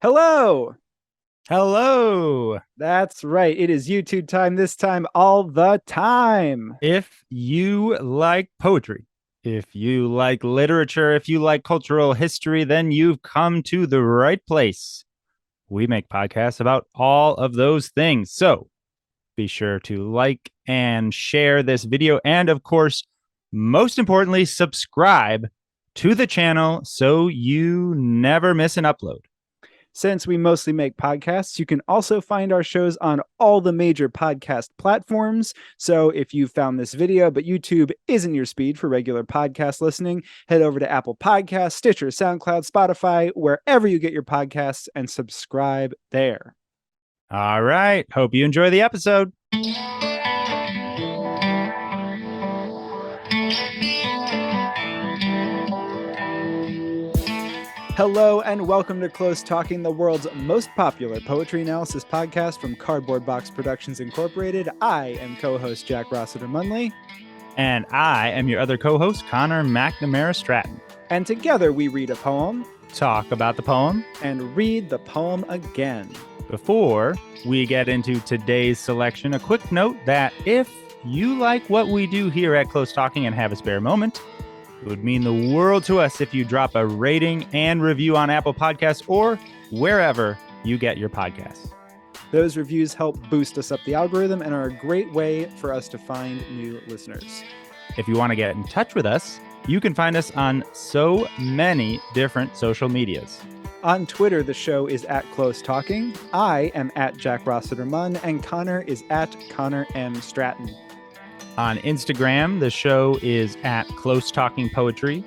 Hello. Hello. That's right. It is YouTube time, this time all the time. If you like poetry, if you like literature, if you like cultural history, then you've come to the right place. We make podcasts about all of those things. So be sure to like and share this video. And of course, most importantly, subscribe to the channel so you never miss an upload. Since we mostly make podcasts, you can also find our shows on all the major podcast platforms. So if you found this video, but YouTube isn't your speed for regular podcast listening, head over to Apple Podcasts, Stitcher, SoundCloud, Spotify, wherever you get your podcasts, and subscribe there. All right. Hope you enjoy the episode. Hello and welcome to Close Talking, the world's most popular poetry analysis podcast from Cardboard Box Productions Incorporated. I am co-host Jack Rossiter Munley. And I am your other co-host, Connor McNamara Stratton. And together we read a poem, talk about the poem, and read the poem again. Before we get into today's selection, a quick note that if you like what we do here at Close Talking and have a spare moment, it would mean the world to us if you drop a rating and review on Apple Podcasts or wherever you get your podcasts. Those reviews help boost us up the algorithm and are a great way for us to find new listeners. If you want to get in touch with us, you can find us on so many different social medias. On Twitter, the show is at Close Talking. I am at Jack Rossiter Munn, and Connor is at Connor M. Stratton. On Instagram, the show is at Close Talking Poetry.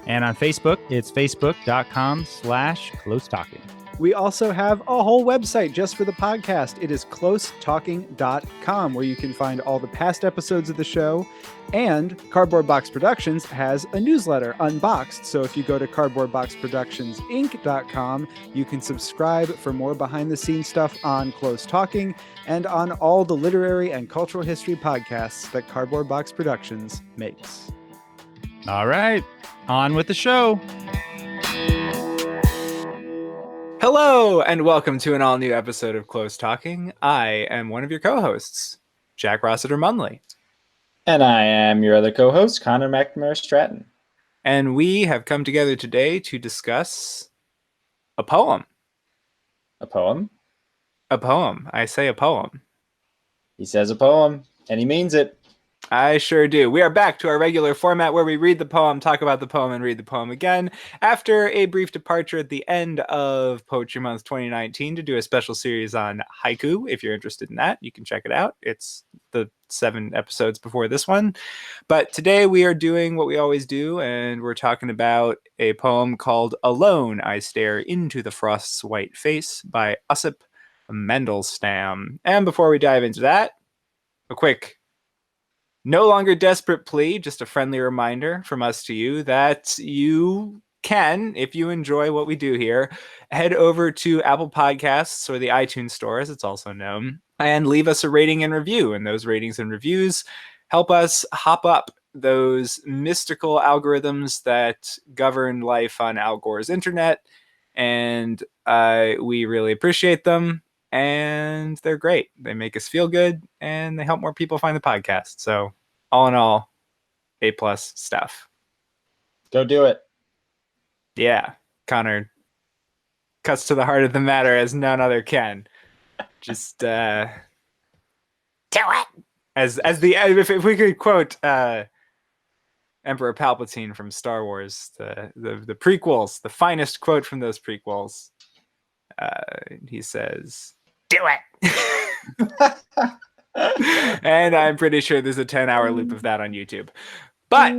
And on Facebook, it's facebook.com/Close Talking. We also have a whole website just for the podcast. It is closetalking.com, where you can find all the past episodes of the show. And Cardboard Box Productions has a newsletter, Unboxed. So if you go to cardboardboxproductionsinc.com, you can subscribe for more behind-the-scenes stuff on Close Talking and on all the literary and cultural history podcasts that Cardboard Box Productions makes. All right, on with the show. Hello, and welcome to an all-new episode of Close Talking. I am one of your co-hosts, Jack Rossiter Munley. And I am your other co-host, Connor McNamara Stratton. And we have come together today to discuss a poem. A poem? A poem. I say a poem. He says a poem, and he means it. I sure do. We are back to our regular format where we read the poem, talk about the poem, and read the poem again after a brief departure at the end of Poetry Month 2019 to do a special series on haiku. If you're interested in that, you can check it out. It's the 7 episodes before this one. But today we are doing what we always do, and we're talking about a poem called Alone I Stare into the Frost's White Face by Osip Mandelstam. And before we dive into that, a quick no longer desperate plea, just a friendly reminder from us to you that you can, if you enjoy what we do here, head over to Apple Podcasts or the iTunes Store, as it's also known, and leave us a rating and review. And those ratings and reviews help us hop up those mystical algorithms that govern life on Al Gore's internet. And we really appreciate them. And they're great. They make us feel good, and they help more people find the podcast. So all in all, A+ stuff. Go do it. Yeah, Connor cuts to the heart of the matter as none other can. Just do it. As the if we could quote Emperor Palpatine from Star Wars, the prequels, the finest quote from those prequels. He says, "Do it." And I'm pretty sure there's a 10-hour loop of that on YouTube. But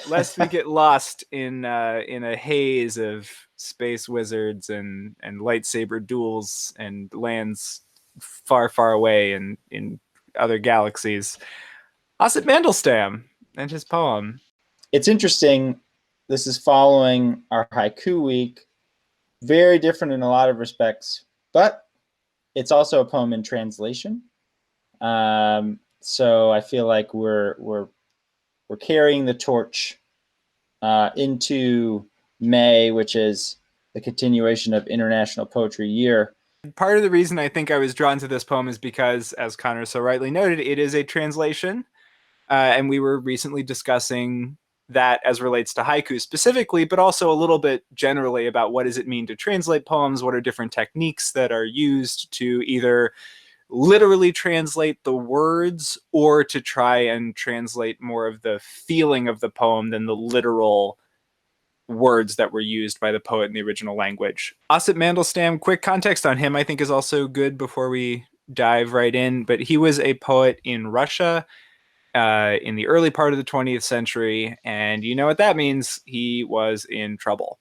lest we get lost in a haze of space wizards and lightsaber duels and lands far, far away in other galaxies, Osip Mandelstam and his poem. It's interesting. This is following our haiku week. Very different in a lot of respects, but it's also a poem in translation. So I feel like we're carrying the torch into May, which is the continuation of International Poetry Year. Part of the reason I think I was drawn to this poem is because, as Connor so rightly noted, it is a translation. And we were recently discussing that as relates to haiku specifically, but also a little bit generally about what does it mean to translate poems? What are different techniques that are used to either literally translate the words or to try and translate more of the feeling of the poem than the literal words that were used by the poet in the original language. Osip Mandelstam, quick context on him, I think is also good before we dive right in, but he was a poet in Russia in the early part of the 20th century. And you know what that means? He was in trouble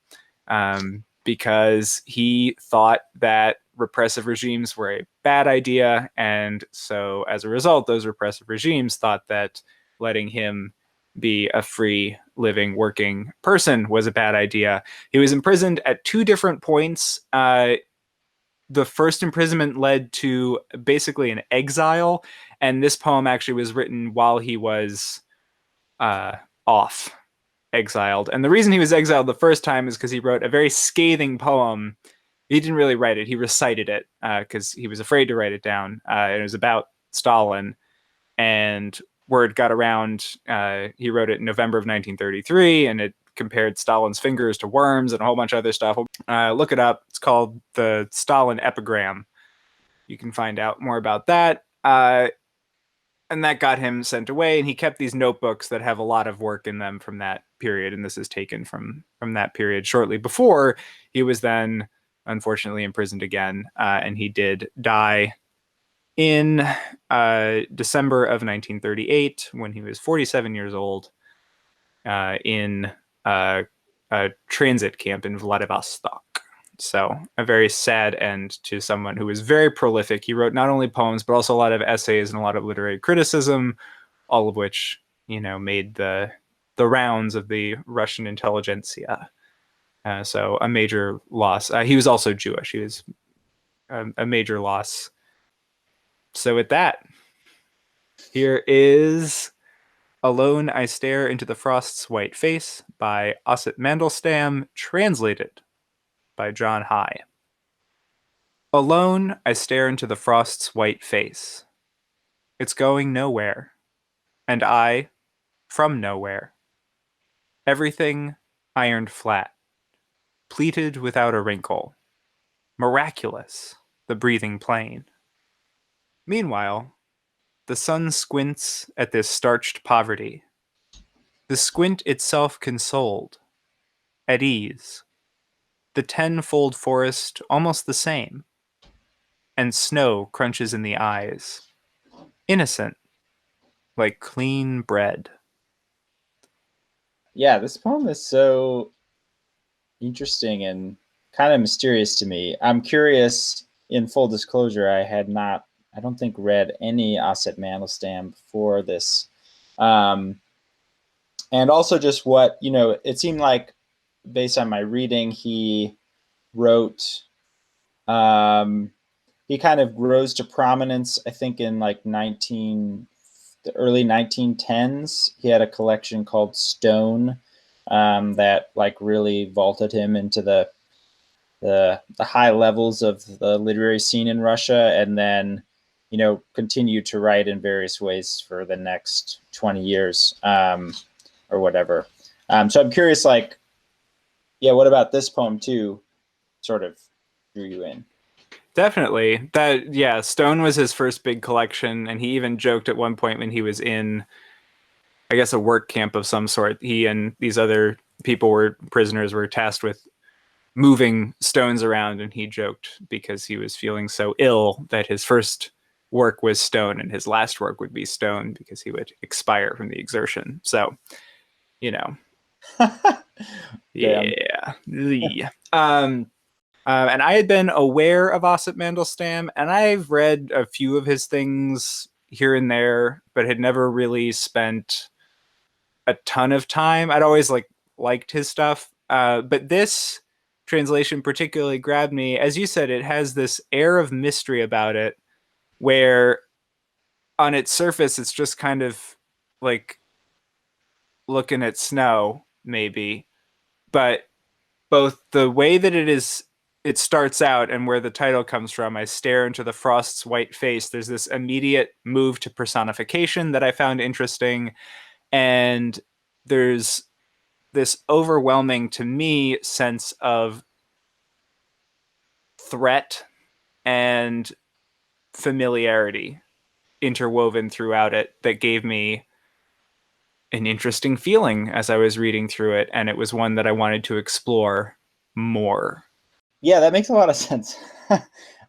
because he thought that repressive regimes were a bad idea. And so as a result, those repressive regimes thought that letting him be a free, living, working person was a bad idea. He was imprisoned at 2 different points. The first imprisonment led to basically an exile, and this poem actually was written while he was off, exiled. And the reason he was exiled the first time is because he wrote a very scathing poem. He didn't really write it. He recited it because he was afraid to write it down. It was about Stalin, and word got around. He wrote it in November of 1933, and it compared Stalin's fingers to worms and a whole bunch of other stuff. Look it up. It's called the Stalin Epigram. You can find out more about that. And that got him sent away, and he kept these notebooks that have a lot of work in them from that period. And this is taken from that period shortly before he was then unfortunately imprisoned again. And he did die in December of 1938 when he was 47 years old in a transit camp in Vladivostok. So a very sad end to someone who was very prolific. He wrote not only poems, but also a lot of essays and a lot of literary criticism, all of which, made the rounds of the Russian intelligentsia. So a major loss. He was also Jewish. He was a major loss. So with that, here is Alone I Stare into the Frost's White Face by Osip Mandelstam, translated by John High. Alone I stare into the frost's white face. It's going nowhere, and I from nowhere. Everything ironed flat, pleated without a wrinkle. Miraculous, the breathing plain. Meanwhile, the sun squints at this starched poverty. The squint itself consoled, at ease. The 10-fold forest almost the same, and snow crunches in the eyes. Innocent, like clean bread. Yeah, this poem is so interesting and kind of mysterious to me. I'm curious, in full disclosure, I don't think, read any Osip Mandelstam before this. And also just what, it seemed like, based on my reading, he wrote, he kind of rose to prominence, I think, in like the early 1910s. He had a collection called Stone that like really vaulted him into the high levels of the literary scene in Russia, and then continued to write in various ways for the next 20 years or whatever. So I'm curious, like, what about this poem too sort of drew you in? Definitely. Stone was his first big collection, and he even joked at one point when he was in, I guess, a work camp of some sort. He and these other prisoners were tasked with moving stones around, and he joked because he was feeling so ill that his first work was stone and his last work would be stone because he would expire from the exertion. So, yeah. And I had been aware of Osip Mandelstam, and I've read a few of his things here and there, but had never really spent a ton of time. I'd always liked his stuff, but this translation particularly grabbed me. As you said, it has this air of mystery about it, where on its surface it's just kind of like looking at snow, maybe, but both the way that it starts out and where the title comes from. I stare into the frost's white face. There's this immediate move to personification that I found interesting. And there's this overwhelming, to me, sense of threat and familiarity interwoven throughout it that gave me an interesting feeling as I was reading through it. And it was one that I wanted to explore more. Yeah, that makes a lot of sense.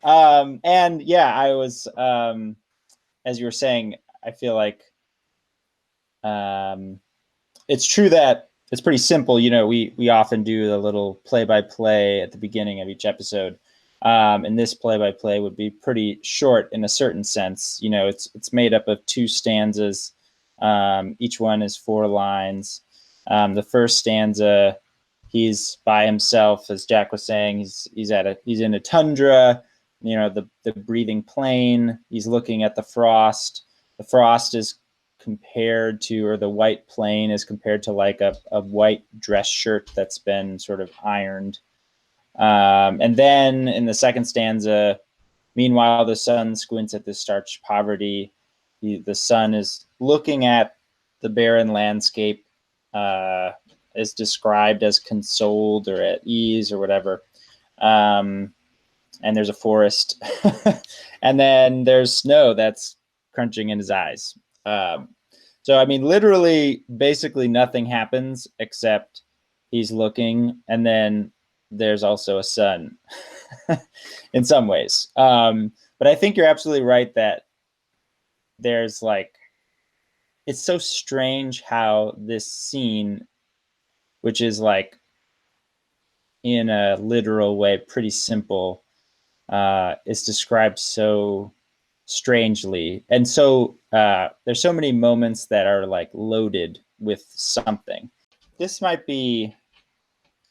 And yeah, I was, as you were saying, I feel like it's true that it's pretty simple. You know, we often do the little play-by-play at the beginning of each episode. And this play-by-play would be pretty short in a certain sense. You know, it's made up of 2 stanzas. Each one is 4 lines. The first stanza, he's by himself, as Jack was saying. He's in a tundra, you know, the breathing plain. He's looking at the frost. The frost is compared to, or the white plain is compared to like a white dress shirt that's been sort of ironed. And then in the second stanza, meanwhile, the sun squints at the starched poverty. The sun is looking at the barren landscape, is described as consoled or at ease or whatever. And there's a forest. And then there's snow that's crunching in his eyes. So, I mean, literally, basically nothing happens except he's looking, and then there's also a sun in some ways. But I think you're absolutely right that there's like, it's so strange how this scene, which is like in a literal way pretty simple, is described so strangely. And so there's so many moments that are like loaded with something. This might be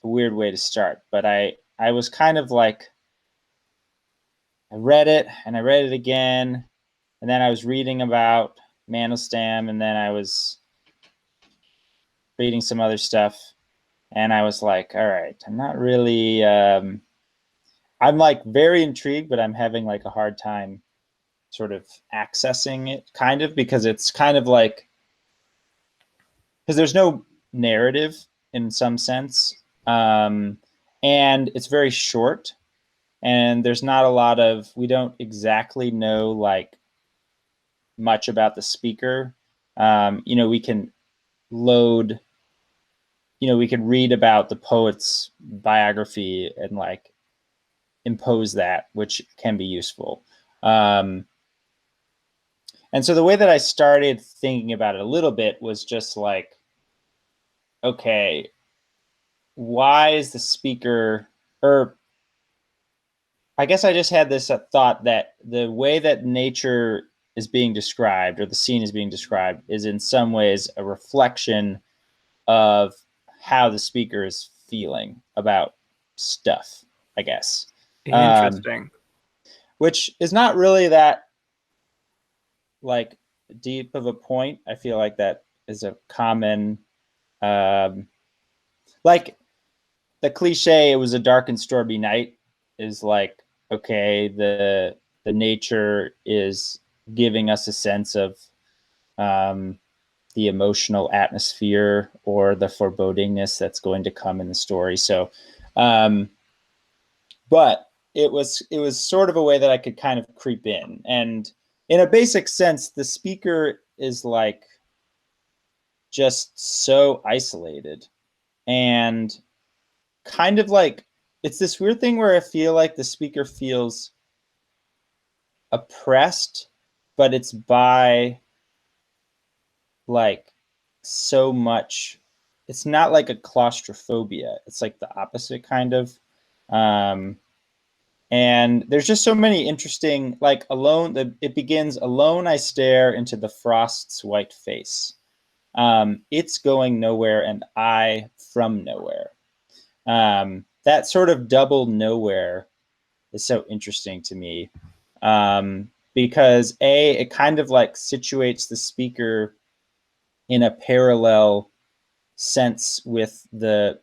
a weird way to start, but I was kind of like, I read it and I read it again, and then I was reading about Mandelstam, and then I was reading some other stuff, and I was like, all right, I'm not really, I'm like very intrigued, but I'm having like a hard time sort of accessing it, kind of, because it's kind of like, because there's no narrative in some sense, and it's very short, and there's not a lot of, we don't exactly know like much about the speaker. You know, we can load, you know, we can read about the poet's biography and like impose that, which can be useful. And so the way that I started thinking about it a little bit was just like, okay, why is the speaker, or I guess I just had this thought that the way that nature is being described, or the scene is being described, is in some ways a reflection of how the speaker is feeling about stuff, I guess. Interesting. Which is not really that like deep of a point. I feel like that is a common, like the cliche, it was a dark and stormy night, is like, okay, the nature is giving us a sense of the emotional atmosphere or the forebodingness that's going to come in the story. So, but it was sort of a way that I could kind of creep in. And in a basic sense, the speaker is like just so isolated and kind of like, it's this weird thing where I feel like the speaker feels oppressed, but it's by like so much, it's not like a claustrophobia, it's like the opposite kind of. And there's just so many interesting, like alone, it begins, alone I stare into the frost's white face. It's going nowhere and I from nowhere. That sort of double nowhere is so interesting to me, because it kind of like situates the speaker in a parallel sense with the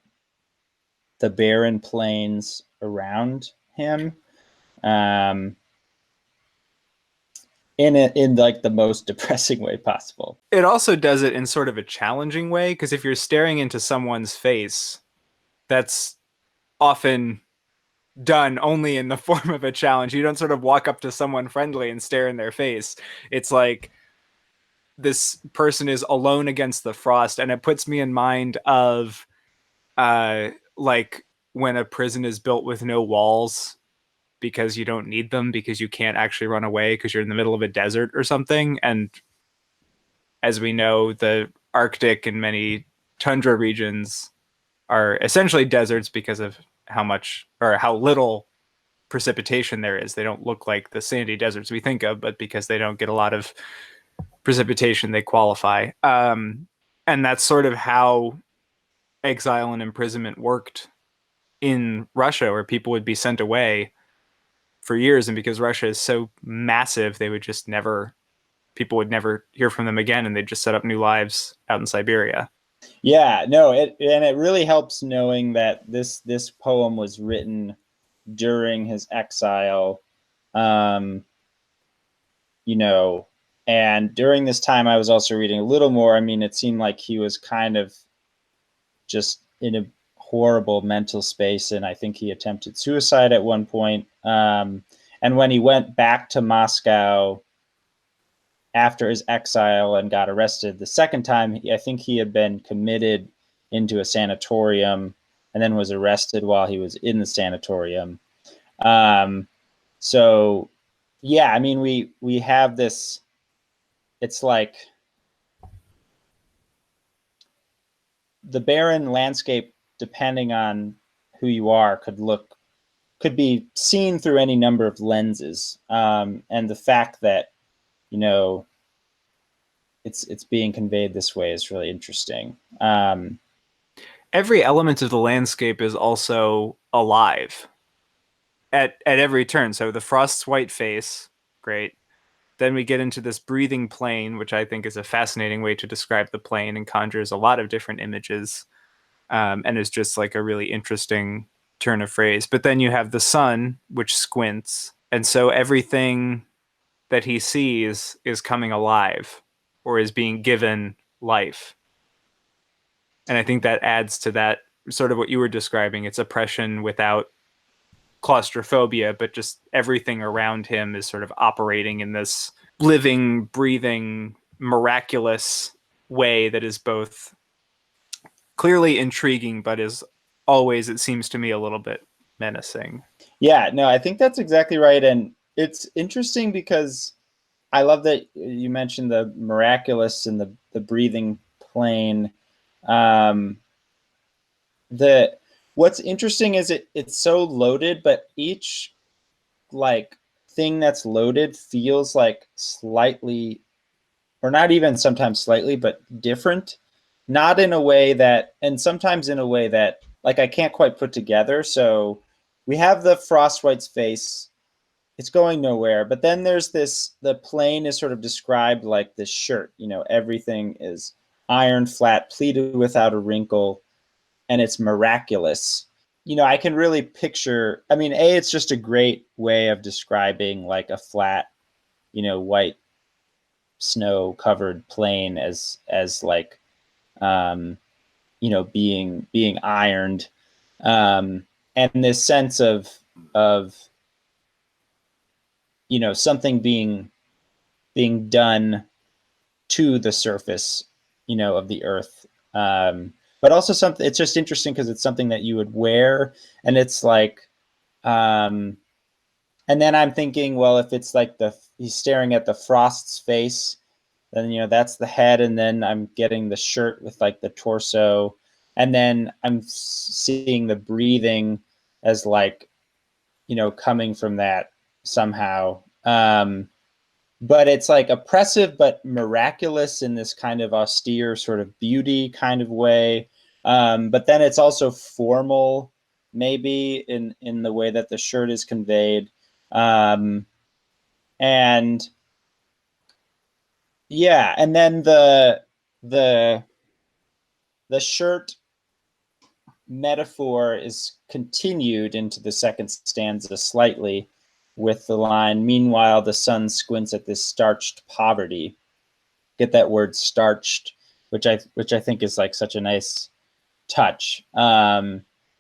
the barren plains around him, in like the most depressing way possible. It also does it in sort of a challenging way, because if you're staring into someone's face, that's often done only in the form of a challenge. You don't sort of walk up to someone friendly and stare in their face. It's like this person is alone against the frost, and it puts me in mind of like when a prison is built with no walls because you don't need them, because you can't actually run away because you're in the middle of a desert or something. And as we know, the Arctic and many tundra regions are essentially deserts because of how much or how little precipitation there is. They don't look like the sandy deserts we think of, but because they don't get a lot of precipitation, they qualify. And that's sort of how exile and imprisonment worked in Russia, where people would be sent away for years. And because Russia is so massive, they would just never, people would never hear from them again, and they'd just set up new lives out in Siberia. Yeah, no, it really helps knowing that this poem was written during his exile, you know, and during this time I was also reading a little more. I mean, it seemed like he was kind of just in a horrible mental space, and I think he attempted suicide at one point. And when he went back to Moscow after his exile and got arrested the second time, I think he had been committed into a sanatorium and then was arrested while he was in the sanatorium. So yeah, I mean, we have this, it's like the barren landscape, depending on who you are, could be seen through any number of lenses. And the fact that, you know, it's being conveyed this way is really interesting. Every element of the landscape is also alive at every turn. So the frost's white face, great. Then we get into this breathing plain, which I think is a fascinating way to describe the plain and conjures a lot of different images, and is just like a really interesting turn of phrase. But then you have the sun, which squints. And so everything that he sees is coming alive or is being given life. And I think that adds to that sort of what you were describing. It's oppression without claustrophobia, but just everything around him is sort of operating in this living, breathing, miraculous way that is both clearly intriguing, but is always, it seems to me, a little bit menacing. Yeah, no, I think that's exactly right. And it's interesting because I love that you mentioned the miraculous and the breathing plane. What's interesting is it's so loaded, but each like thing that's loaded feels like slightly, or not even sometimes slightly, but different. Not in a way that, and sometimes in a way that like I can't quite put together. So we have the Frostwhite's face. It's going nowhere. But then there's this, the plane is sort of described like this shirt, you know, everything is iron flat, pleated without a wrinkle, and it's miraculous. You know, I can really picture, I mean, it's just a great way of describing like a flat, you know, white snow covered plain as like, you know, being ironed. And this sense of, you know, something being done to the surface, you know, of the earth. But also something, it's just interesting because it's something that you would wear, and it's like, and then I'm thinking, well, if it's like he's staring at the frost's face, then, you know, that's the head. And then I'm getting the shirt with like the torso. And then I'm seeing the breathing as like, you know, coming from that somehow. But it's like oppressive, but miraculous in this kind of austere sort of beauty kind of way. But then it's also formal, maybe in the way that the shirt is conveyed. And yeah, and then the shirt metaphor is continued into the second stanza slightly with the line, meanwhile, the sun squints at this starched poverty. Get that word starched, which I think is like such a nice touch.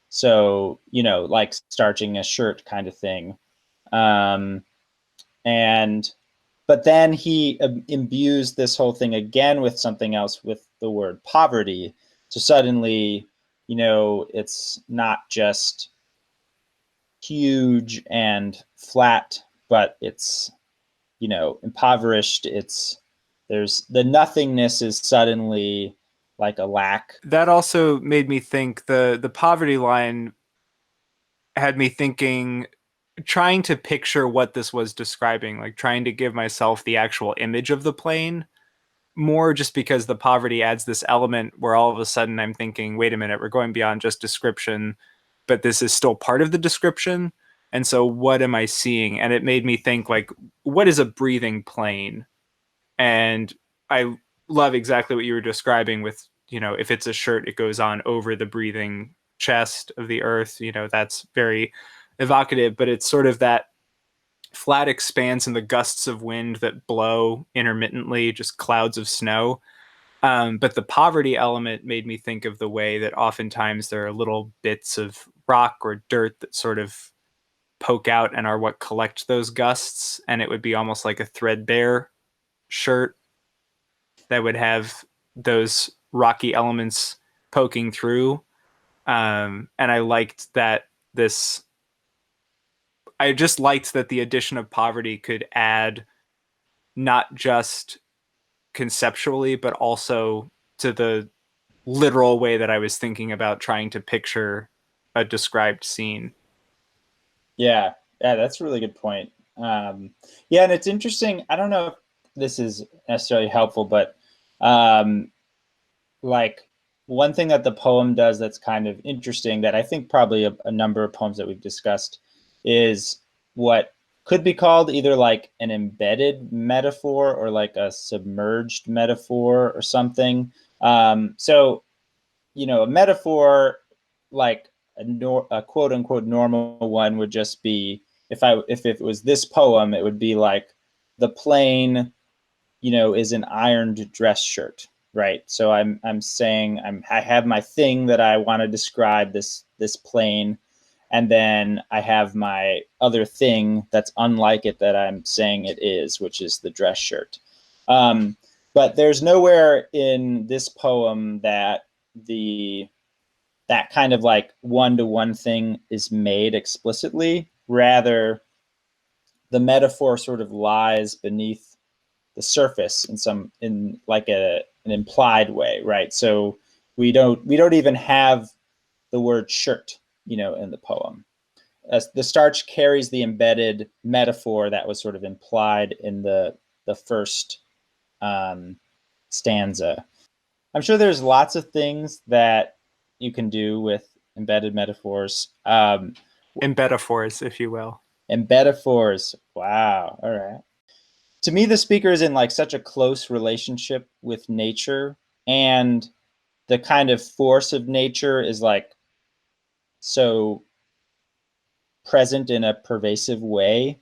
So, like starching a shirt kind of thing. But then he imbues this whole thing again with something else, with the word poverty. So suddenly, it's not just huge and flat, but it's, impoverished. There's the nothingness is suddenly like a lack. That also made me think the poverty line had me thinking, trying to picture what this was describing, like trying to give myself the actual image of the plane more, just because the poverty adds this element where all of a sudden I'm thinking, wait a minute, we're going beyond just description, but this is still part of the description. And so what am I seeing? And it made me think, like, what is a breathing plane? And I love exactly what you were describing with, if it's a shirt, it goes on over the breathing chest of the earth. That's very evocative, but it's sort of that flat expanse and the gusts of wind that blow intermittently, just clouds of snow. But the poverty element made me think of the way that oftentimes there are little bits of rock or dirt that sort of poke out and are what collect those gusts. And it would be almost like a threadbare shirt that would have those rocky elements poking through. And I just liked that the addition of poverty could add not just conceptually, but also to the literal way that I was thinking about trying to picture a described scene. Yeah, that's a really good point. Yeah, and it's interesting. I don't know if this is necessarily helpful, but like one thing that the poem does that's kind of interesting, that I think probably a number of poems that we've discussed, is what could be called either like an embedded metaphor or like a submerged metaphor or something. So, a metaphor, like a quote unquote normal one, would just be, if it was this poem, it would be like the plane, is an ironed dress shirt, right? So I'm saying I have my thing that I want to describe, this plane, and then I have my other thing that's unlike it that I'm saying it is, which is the dress shirt. But there's nowhere in this poem that that kind of like one-to-one thing is made explicitly. Rather, the metaphor sort of lies beneath the surface in like an implied way, right? So we don't even have the word shirt, in the poem. The starch carries the embedded metaphor that was sort of implied in the first stanza. I'm sure there's lots of things that you can do with embedded metaphors. Embedaphors, if you will. Embedaphors. Wow. All right. To me, the speaker is in like such a close relationship with nature, and the kind of force of nature is like so present in a pervasive way.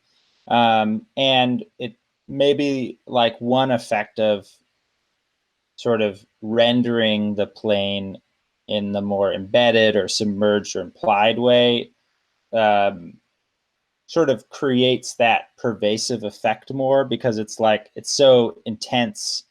And it may be like one effect of sort of rendering the plane in the more embedded or submerged or implied way, sort of creates that pervasive effect more, because it's like it's so intense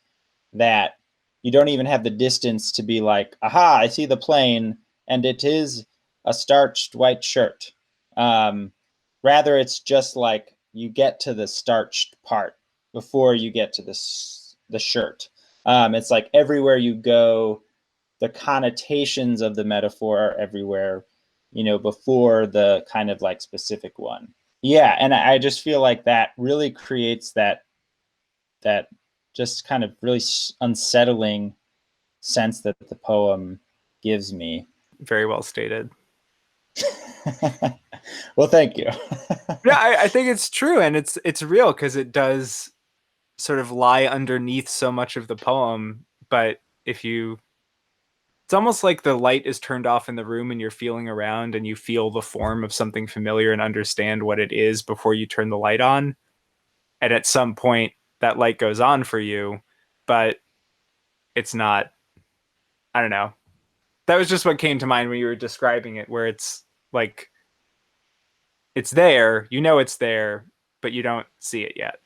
that you don't even have the distance to be like, aha, I see the plane and it is a starched white shirt. Rather, it's just like you get to the starched part before you get to the shirt. It's like everywhere you go, the connotations of the metaphor are everywhere, before the kind of like specific one. Yeah, and I just feel like that really creates that just kind of really unsettling sense that the poem gives me. Very well stated. Well, thank you. Yeah, I think it's true, and it's real, because it does sort of lie underneath so much of the poem. But if you It's almost like the light is turned off in the room and you're feeling around and you feel the form of something familiar and understand what it is before you turn the light on. And at some point, that light goes on for you, but it's not, I don't know. That was just what came to mind when you were describing it, where it's like, it's there, you know it's there, but you don't see it yet.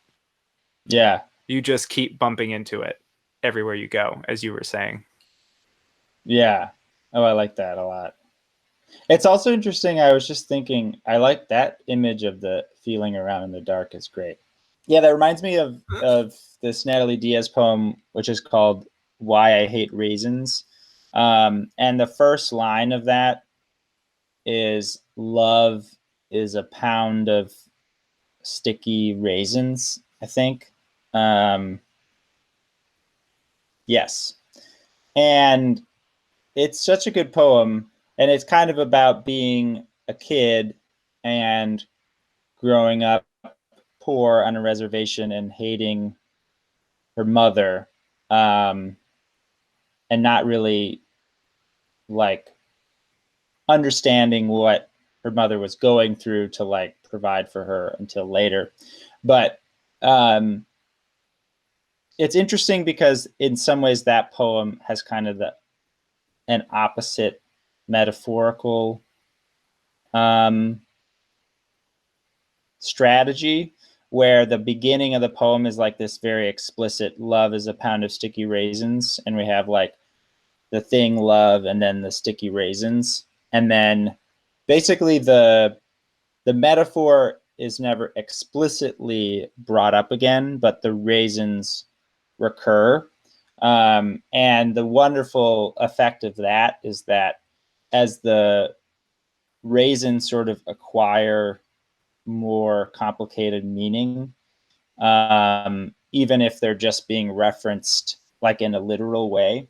Yeah. You just keep bumping into it everywhere you go, as you were saying. Yeah. Oh, I like that a lot. It's also interesting. I was just thinking, I like that image of the feeling around in the dark is great. Yeah, that reminds me of this Natalie Diaz poem, which is called Why I Hate Raisins. And the first line of that is love is a pound of sticky raisins, I think. Yes. And it's such a good poem. And it's kind of about being a kid and growing up poor on a reservation and hating her mother, and not really like understanding what her mother was going through to like provide for her until later. But it's interesting because in some ways that poem has kind of an opposite metaphorical strategy, where the beginning of the poem is like this very explicit love is a pound of sticky raisins, and we have like the thing love and then the sticky raisins, and then basically the metaphor is never explicitly brought up again, but the raisins recur. And the wonderful effect of that is that as the raisins sort of acquire more complicated meaning, even if they're just being referenced like in a literal way,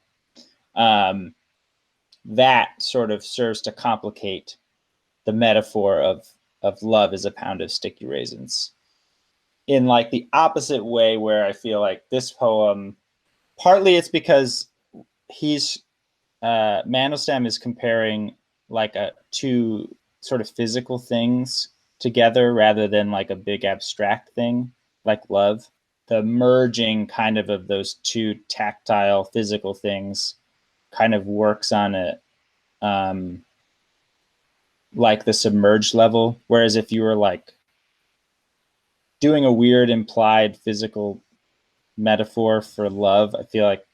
that sort of serves to complicate the metaphor of love as a pound of sticky raisins in like the opposite way, where I feel like this poem, partly it's because he's Mandelstam is comparing like two sort of physical things together rather than like a big abstract thing like love. The merging kind of those two tactile physical things kind of works on a like the submerged level, whereas if you were like doing a weird implied physical metaphor for love, I feel like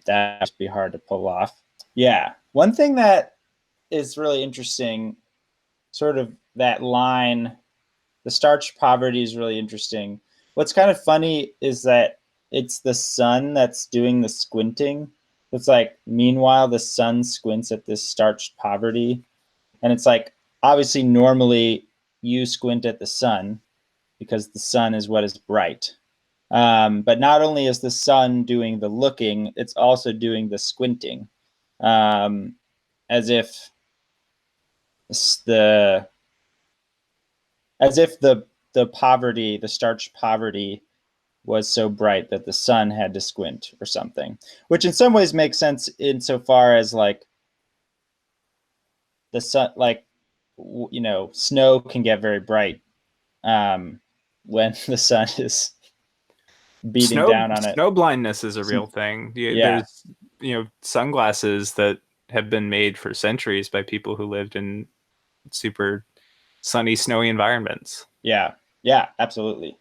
that would be hard to pull off. Yeah. One thing that is really interesting, sort of that line, the starched poverty is really interesting. What's kind of funny is that it's the sun that's doing the squinting. It's like, meanwhile, the sun squints at this starched poverty. And it's like, obviously, normally you squint at the sun because the sun is what is bright. But not only is the sun doing the looking, it's also doing the squinting, as if the poverty, the starched poverty, was so bright that the sun had to squint or something, which in some ways makes sense insofar as like the sun, like snow can get very bright when the sun is beating down on it. Snow blindness is a real thing. Yeah. There's sunglasses that have been made for centuries by people who lived in super sunny, snowy environments. Yeah, absolutely.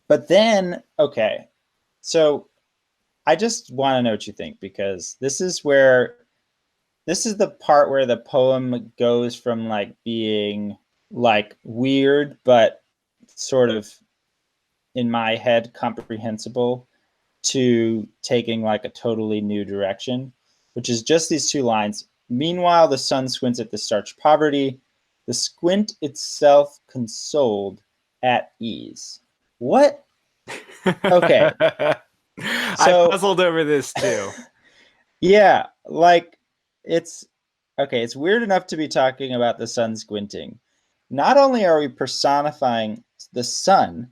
But then, okay, so I just want to know what you think, because this is the part where the poem goes from like being like weird, but sort of in my head comprehensible, to taking like a totally new direction, which is just these two lines. Meanwhile, the sun squints at the starched poverty, the squint itself consoled at ease. What? Okay. I puzzled over this too. Yeah, like it's okay, it's weird enough to be talking about the sun squinting. Not only are we personifying the sun,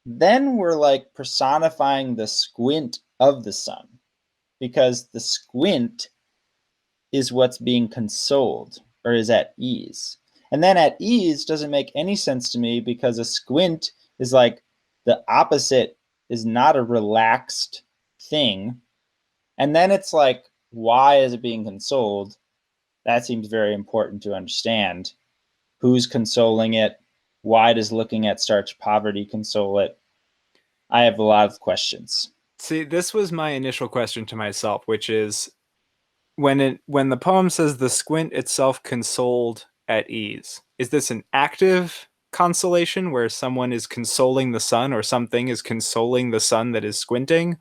then we're like personifying the squint of the sun, because the squint is what's being consoled or is at ease. And then at ease doesn't make any sense to me because a squint is like the opposite, is not a relaxed thing. And then it's like, why is it being consoled? That seems very important to understand. Who's consoling it? Why does looking at starched poverty console it? I have a lot of questions. See, this was my initial question to myself, which is when the poem says the squint itself consoled at ease, is this an active consolation where someone is consoling the sun or something is consoling the sun that is squinting?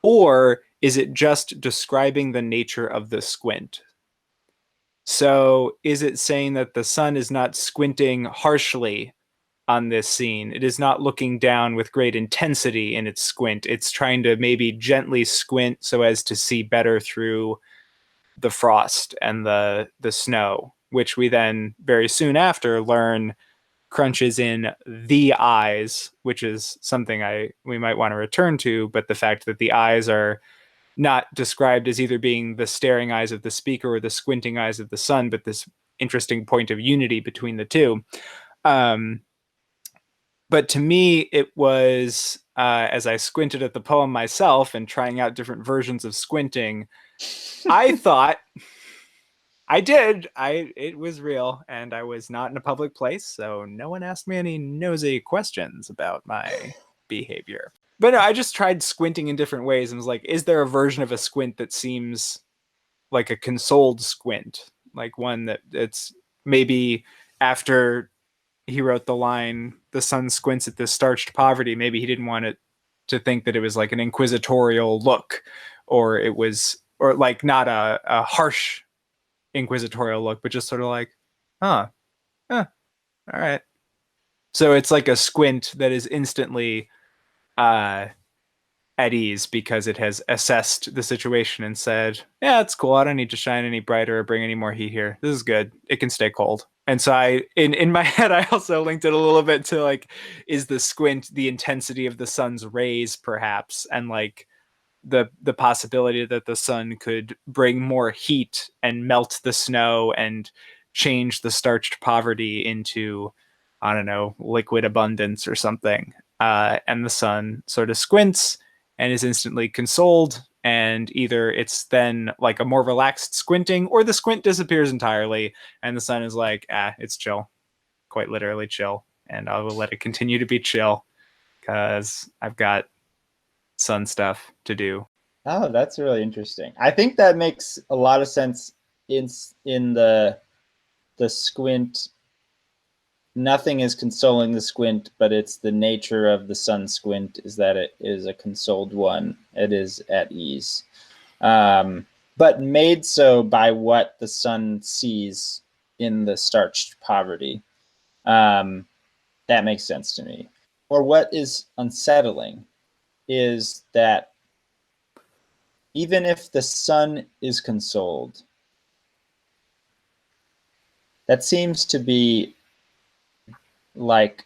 Or is it just describing the nature of the squint? So is it saying that the sun is not squinting harshly on this scene? It is not looking down with great intensity in its squint. It's trying to maybe gently squint so as to see better through the frost and the snow, which we then very soon after learn crunches in the eyes, which is something we might want to return to. But the fact that the eyes are not described as either being the staring eyes of the speaker or the squinting eyes of the sun, but this interesting point of unity between the two. But to me, it was, as I squinted at the poem myself and trying out different versions of squinting, I thought it was real, and I was not in a public place, so no one asked me any nosy questions about my behavior. But no, I just tried squinting in different ways and was like, is there a version of a squint that seems like a consoled squint? Like one that it's maybe after he wrote the line, the sun squints at this starched poverty, maybe he didn't want it to think that it was like an inquisitorial look, or it was, or like not a harsh inquisitorial look, but just sort of like, all right. So it's like a squint that is instantly at ease because it has assessed the situation and said, yeah, it's cool. I don't need to shine any brighter or bring any more heat here. This is good. It can stay cold. And so I, in my head, I also linked it a little bit to like, is the squint the intensity of the sun's rays, perhaps, and like the possibility that the sun could bring more heat and melt the snow and change the starched poverty into, I don't know, liquid abundance or something. And the sun sort of squints and is instantly consoled, and either it's then like a more relaxed squinting or the squint disappears entirely and the sun is like, it's chill, quite literally chill, and I will let it continue to be chill because I've got sun stuff to do. Oh, that's really interesting. I think that makes a lot of sense in the squint. Nothing is consoling the squint, but it's the nature of the sun squint is that it is a consoled one. It is at ease, but made so by what the sun sees in the starched poverty. That makes sense to me. Or what is unsettling is that even if the sun is consoled, that seems to be like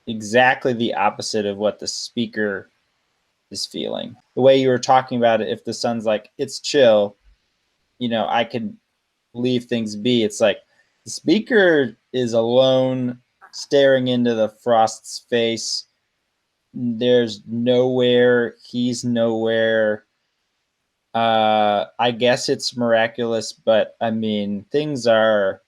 exactly the opposite of what the speaker is feeling. The way you were talking about it, if the sun's like, it's chill, I could leave things be. It's like the speaker is alone, staring into the frost's face. There's nowhere, he's nowhere. I guess it's miraculous, but I mean, things are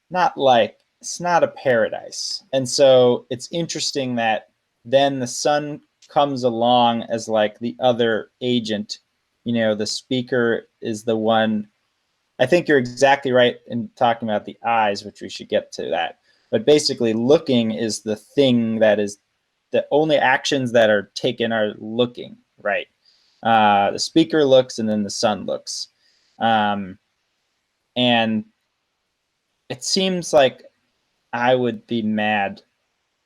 not like, it's not a paradise. And so it's interesting that then the sun comes along as like the other agent. The speaker is the one. I think you're exactly right in talking about the eyes, which we should get to that. But basically looking is the thing that is the only actions that are taken are looking, right? The speaker looks and then the sun looks. And it seems like I would be mad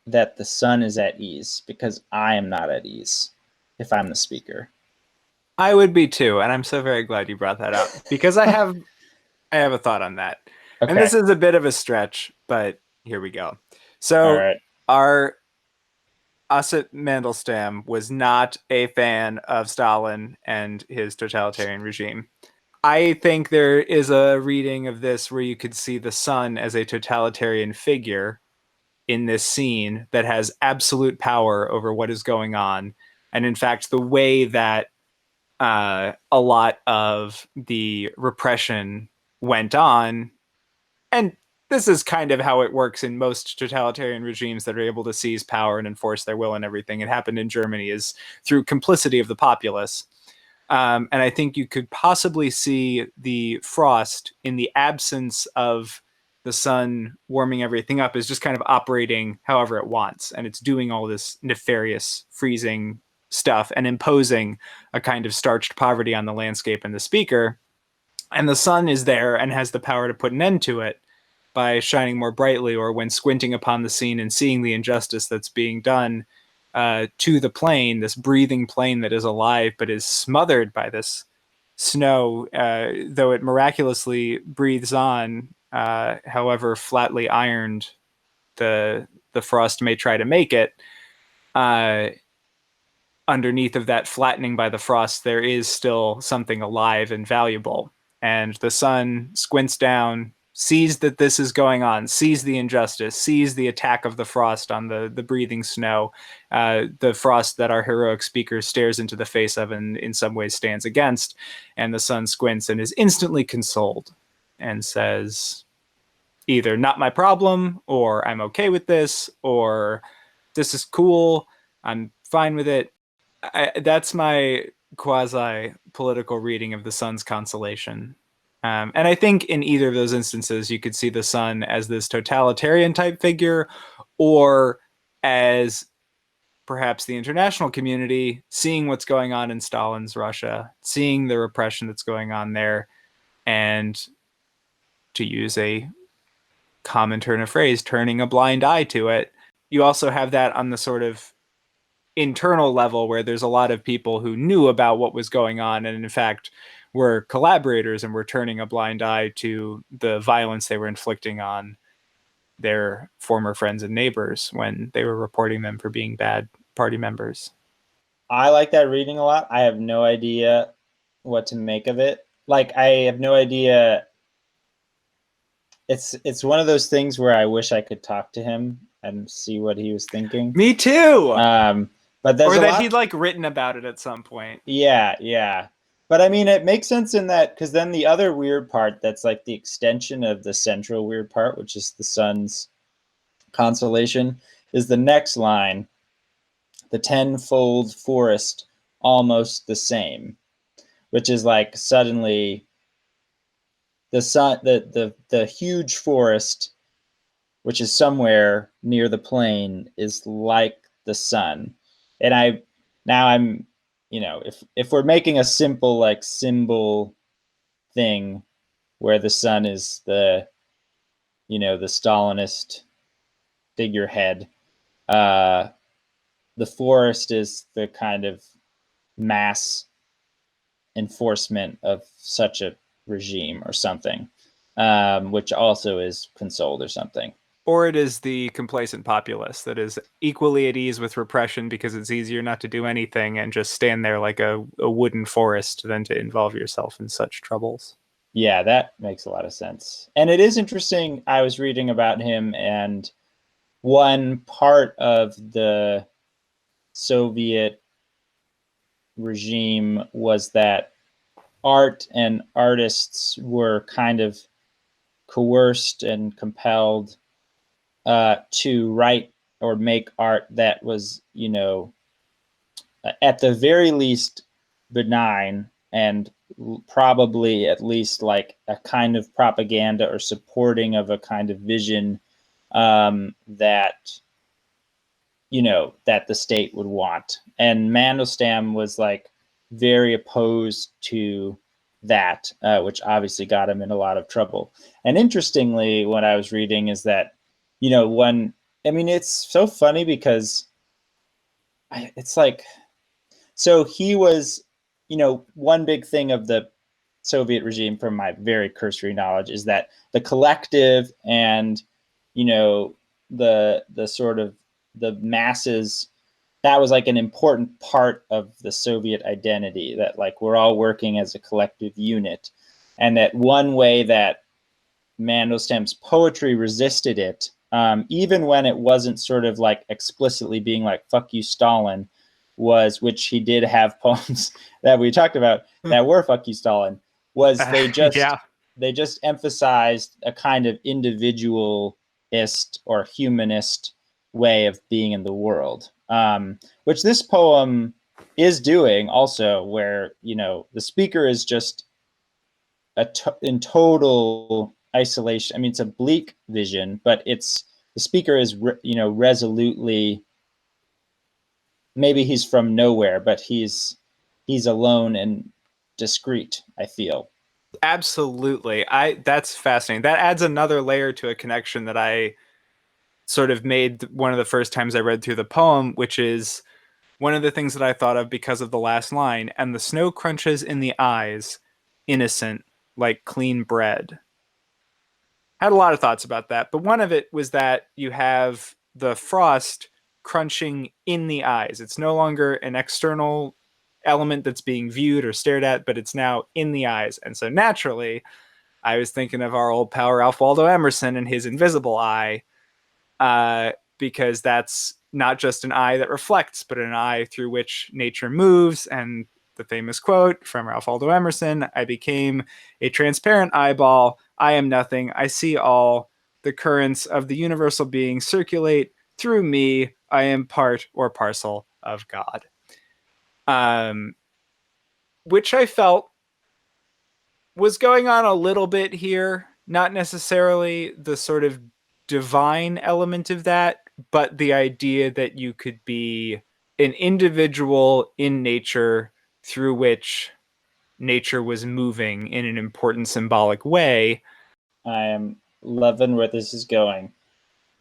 that the sun is at ease because I am not at ease if I'm the speaker. I would be too, and I'm so very glad you brought that up because I have a thought on that. Okay. And this is a bit of a stretch, but here we go. So right. Osip Mandelstam was not a fan of Stalin and his totalitarian regime. I think there is a reading of this where you could see the son as a totalitarian figure in this scene that has absolute power over what is going on. And in fact, the way that a lot of the repression went on, and this is kind of how it works in most totalitarian regimes that are able to seize power and enforce their will and everything. It happened in Germany is through complicity of the populace. And I think you could possibly see the frost in the absence of the sun warming everything up is just kind of operating however it wants. And it's doing all this nefarious freezing stuff and imposing a kind of starched poverty on the landscape and the speaker. And the sun is there and has the power to put an end to it by shining more brightly, or when squinting upon the scene and seeing the injustice that's being done to the plane, this breathing plane that is alive but is smothered by this snow, though it miraculously breathes on, however flatly ironed the frost may try to make it. Underneath of that flattening by the frost, there is still something alive and valuable. And the sun squints down, sees that this is going on, sees the injustice, sees the attack of the frost on the breathing snow, the frost that our heroic speaker stares into the face of and in some ways stands against. And the sun squints and is instantly consoled and says, either not my problem, or I'm okay with this, or this is cool, I'm fine with it. That's my quasi-political reading of the sun's consolation. And I think in either of those instances, you could see the sun as this totalitarian type figure, or as perhaps the international community seeing what's going on in Stalin's Russia, seeing the repression that's going on there, and to use a common turn of phrase, turning a blind eye to it. You also have that on the sort of internal level where there's a lot of people who knew about what was going on and in fact were collaborators and were turning a blind eye to the violence they were inflicting on their former friends and neighbors when they were reporting them for being bad party members. I like that reading a lot. I have no idea what to make of it. Like, I have no idea. It's one of those things where I wish I could talk to him and see what he was thinking. Me too. But there's or that he'd like written about it at some point. Yeah. But I mean, it makes sense in that, because then the other weird part that's like the extension of the central weird part, which is the sun's consolation, is the next line, the tenfold forest almost the same, which is like suddenly the sun, the huge forest, which is somewhere near the plane, is like the sun. And I'm, if we're making a simple like symbol thing where the sun is the Stalinist figurehead, the forest is the kind of mass enforcement of such a regime or something, which also is consoled or something. Or it is the complacent populace that is equally at ease with repression because it's easier not to do anything and just stand there like a wooden forest than to involve yourself in such troubles. Yeah, that makes a lot of sense. And it is interesting. I was reading about him, and one part of the Soviet regime was that art and artists were kind of coerced and compelled to write or make art that was, at the very least benign, and probably at least like a kind of propaganda or supporting of a kind of vision that the state would want. And Mandelstam was like very opposed to that, which obviously got him in a lot of trouble. And interestingly, what I was reading is that, it's so funny because it's like, so he was, one big thing of the Soviet regime, from my very cursory knowledge, is that the collective and, the sort of the masses that was like an important part of the Soviet identity, that like we're all working as a collective unit. And that one way that Mandelstam's poetry resisted it, even when it wasn't sort of like explicitly being like, fuck you, Stalin, was, which he did have poems that we talked about that were fuck you, Stalin, was they just emphasized a kind of individualist or humanist way of being in the world, which this poem is doing also, where, you know, the speaker is just in total isolation. I mean, it's a bleak vision, but it's, the speaker is, you know, resolutely, maybe he's from nowhere, but he's alone and discreet, I feel. Absolutely. That's fascinating. That adds another layer to a connection that I sort of made one of the first times I read through the poem, which is one of the things that I thought of because of the last line, and the snow crunches in the eyes, innocent, like clean bread. Had a lot of thoughts about that, but one of it was that you have the frost crunching in the eyes. It's no longer an external element that's being viewed or stared at, but it's now in the eyes. And so naturally, I was thinking of our old pal Ralph Waldo Emerson and his invisible eye, because that's not just an eye that reflects, but an eye through which nature moves. And the famous quote from Ralph Waldo Emerson, I became a transparent eyeball. I am nothing. I see all. The currents of the universal being circulate through me. I am part or parcel of God. Which I felt was going on a little bit here. Not necessarily the sort of divine element of that, but the idea that you could be an individual in nature through which nature was moving in an important symbolic way. I am loving where this is going.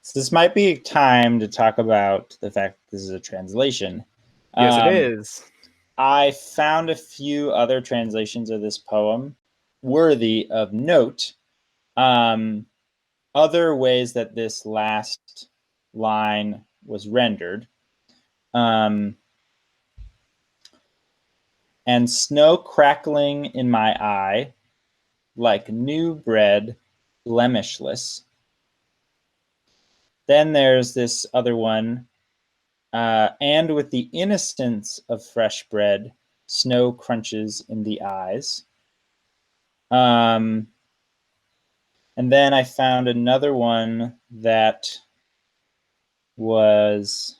So this might be time to talk about the fact that this is a translation. Yes, it is. I found a few other translations of this poem worthy of note. Other ways that this last line was rendered. And snow crackling in my eye, like new bread, blemishless. Then there's this other one, and with the innocence of fresh bread, snow crunches in the eyes. And then I found another one that was,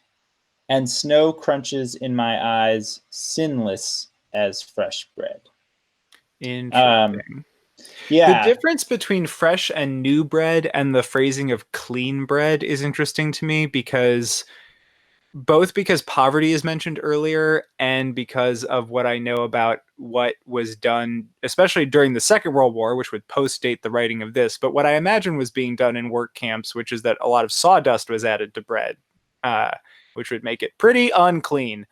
and snow crunches in my eyes, sinless as fresh bread. Interesting. Yeah. The difference between fresh and new bread and the phrasing of clean bread is interesting to me, because poverty is mentioned earlier, and because of what I know about what was done, especially during the Second World War, which would post-date the writing of this, but what I imagine was being done in work camps, which is that a lot of sawdust was added to bread, which would make it pretty unclean,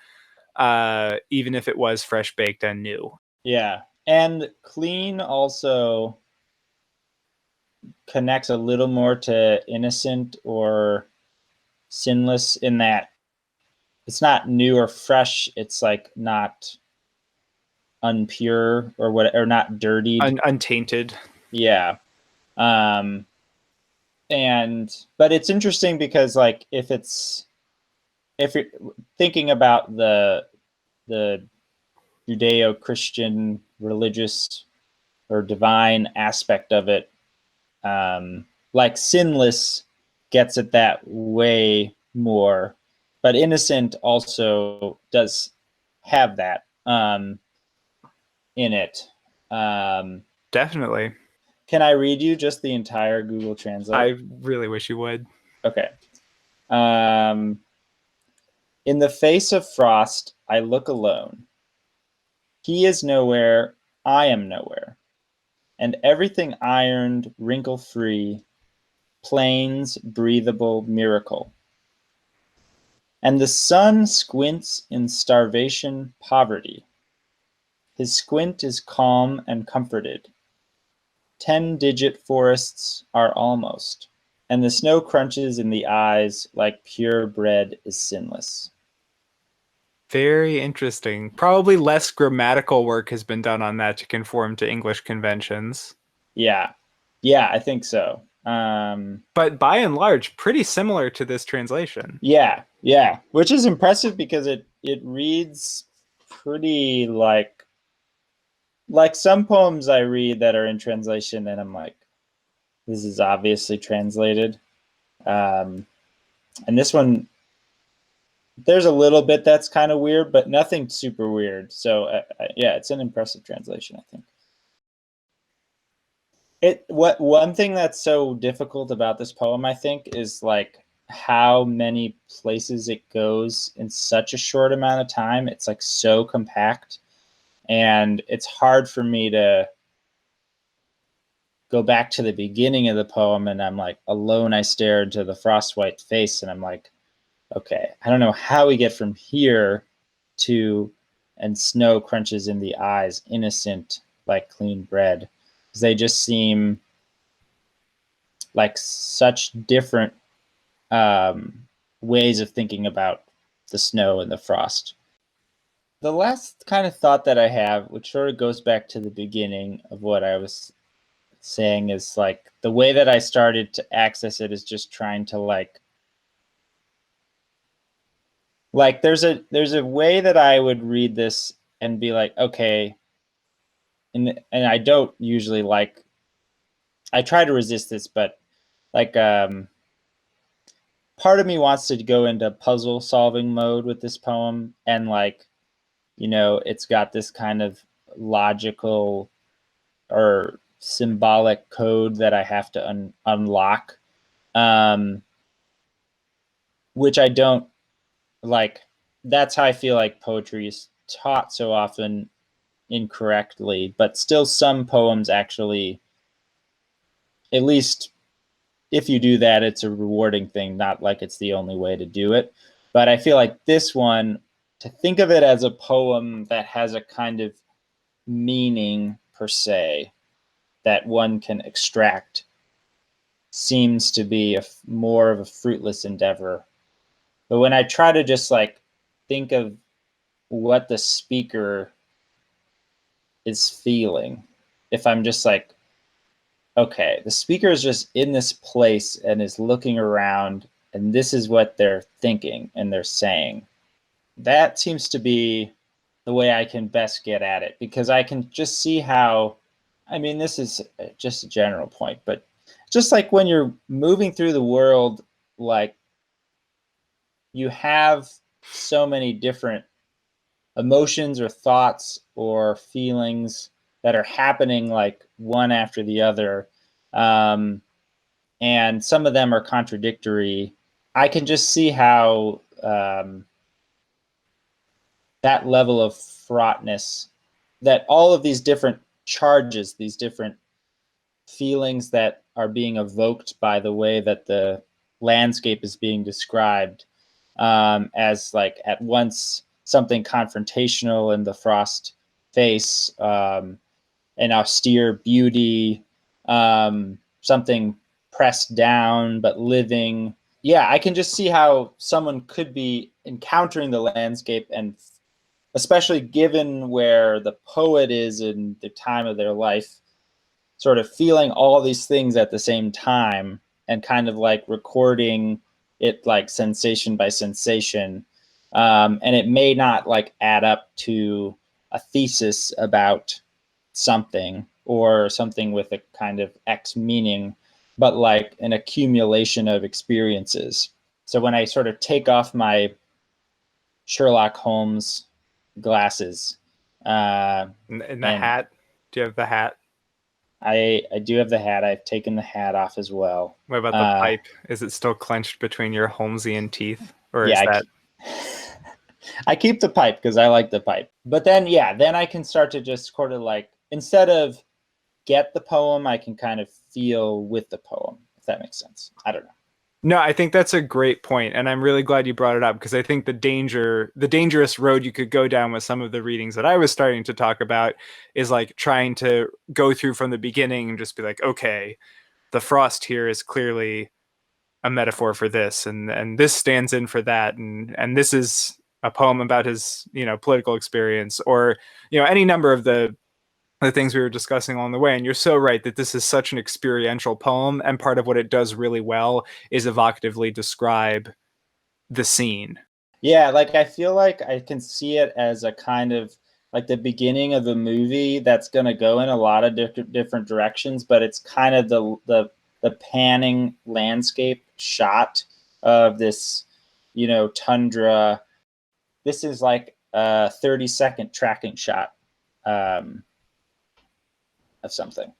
even if it was fresh baked and new. Yeah. And clean also connects a little more to innocent or sinless, in that it's not new or fresh. It's like not unpure or what, or not dirtied. Untainted. Yeah. But it's interesting because, like, if you're thinking about the Judeo-Christian religious or divine aspect of it, like sinless gets at that way more, but innocent also does have that in it. Definitely. Can I read you just the entire Google Translate? I really wish you would. Okay. In the face of frost, I look alone. He is nowhere, I am nowhere. And everything ironed, wrinkle-free, plains, breathable, miracle. And the sun squints in starvation, poverty. His squint is calm and comforted. 10-digit forests are almost, and the snow crunches in the eyes like pure bread is sinless. Very interesting. Probably less grammatical work has been done on that to conform to English conventions. Yeah. Yeah, I think so. But by and large, pretty similar to this translation. Yeah, yeah, which is impressive because it reads pretty like some poems I read that are in translation and I'm like, this is obviously translated. And this one, there's a little bit that's kind of weird, but nothing super weird. So yeah, it's an impressive translation, I think. What one thing that's so difficult about this poem, I think, is like how many places it goes in such a short amount of time. It's like so compact, and it's hard for me to go back to the beginning of the poem and I'm like, alone I stare into the frost white face, and I'm like, okay, I don't know how we get from here to and snow crunches in the eyes, innocent like clean bread, because they just seem like such different ways of thinking about the snow and the frost. The last kind of thought that I have, which sort of goes back to the beginning of what I was saying, is like the way that I started to access it is just trying to like there's a way that I would read this and be like, okay, and I don't usually like, I try to resist this, but like part of me wants to go into puzzle solving mode with this poem, and like, you know, it's got this kind of logical or symbolic code that I have to unlock, which I don't like. That's how I feel like poetry is taught so often incorrectly, but still some poems actually, at least if you do that, it's a rewarding thing, not like it's the only way to do it. But I feel like this one, to think of it as a poem that has a kind of meaning per se that one can extract, seems to be more of a fruitless endeavor. But when I try to just like think of what the speaker is feeling, if I'm just like, okay, the speaker is just in this place and is looking around, and this is what they're thinking and they're saying, that seems to be the way I can best get at it, because I can just see how, I mean, this is just a general point, but just like when you're moving through the world, like you have so many different emotions or thoughts or feelings that are happening like one after the other. And some of them are contradictory. I can just see how that level of fraughtness, that all of these different charges, these different feelings that are being evoked by the way that the landscape is being described, as like at once something confrontational in the frost face, an austere beauty, something pressed down but living. Yeah, I can just see how someone could be encountering the landscape, and especially given where the poet is in the time of their life, sort of feeling all these things at the same time and kind of like recording it like sensation by sensation. And it may not like add up to a thesis about something or something with a kind of X meaning, but like an accumulation of experiences. So when I sort of take off my Sherlock Holmes glasses, In the hat, do you have the hat? I do have the hat. I've taken the hat off as well. What about the pipe? Is it still clenched between your Holmesian teeth, or yeah, is that? I keep the pipe because I like the pipe. But then, yeah, then I can start to just sort of like, instead of get the poem, I can kind of feel with the poem, if that makes sense. I don't know. No, I think that's a great point, and I'm really glad you brought it up, because I think the dangerous road you could go down with some of the readings that I was starting to talk about is like trying to go through from the beginning and just be like, okay, the frost here is clearly a metaphor for this, and this stands in for that, and this is a poem about his, political experience, or, any number of the things we were discussing along the way. And you're so right that this is such an experiential poem. And part of what it does really well is evocatively describe the scene. Yeah, like I feel like I can see it as a kind of like the beginning of a movie that's going to go in a lot of different directions, but it's kind of the panning landscape shot of this, tundra. This is like a 30-second tracking shot of something.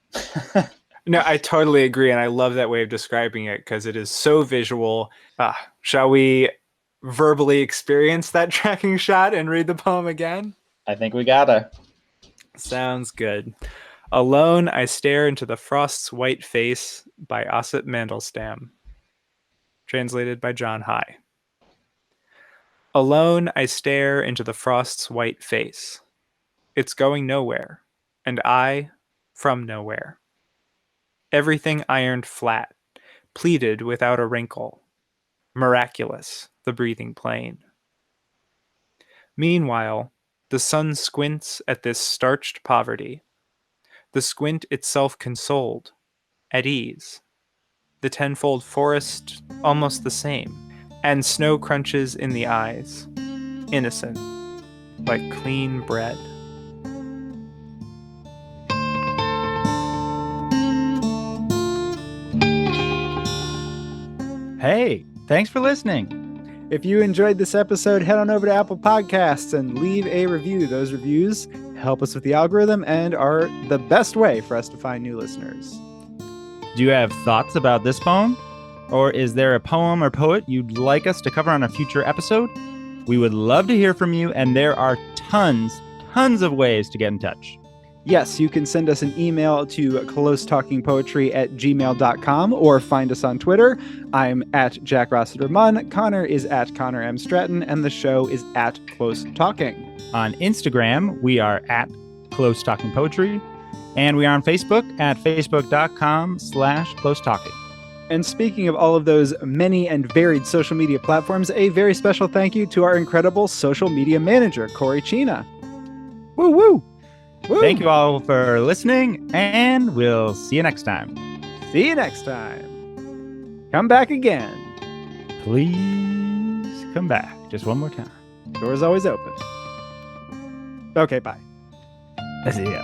No, I totally agree. And I love that way of describing it because it is so visual. Shall we verbally experience that tracking shot and read the poem again? I think we gotta. Sounds good. Alone, I stare into the frost's white face by Osip Mandelstam. Translated by John High. Alone, I stare into the frost's white face. It's going nowhere, and I from nowhere. Everything ironed flat, pleated without a wrinkle. Miraculous, the breathing plane. Meanwhile, the sun squints at this starched poverty. The squint itself consoled, at ease. The tenfold forest almost the same, and snow crunches in the eyes, innocent, like clean bread. Hey, thanks for listening. If you enjoyed this episode, head on over to Apple Podcasts and leave a review. Those reviews help us with the algorithm and are the best way for us to find new listeners. Do you have thoughts about this poem? Or is there a poem or poet you'd like us to cover on a future episode? We would love to hear from you, and there are tons of ways to get in touch. Yes, you can send us an email to closetalkingpoetry@gmail.com or find us on Twitter. I'm at Jack Rossiter Munn, Connor is at Connor M. Stratton, and the show is at Close Talking. On Instagram, we are at Close Talking Poetry, and we are on Facebook at facebook.com/closetalking. And speaking of all of those many and varied social media platforms, a very special thank you to our incredible social media manager, Corey Chena. Woo woo! Woo. Thank you all for listening, and we'll see you next time. See you next time. Come back again. Please come back just one more time. Door's always open. Okay, bye. See ya.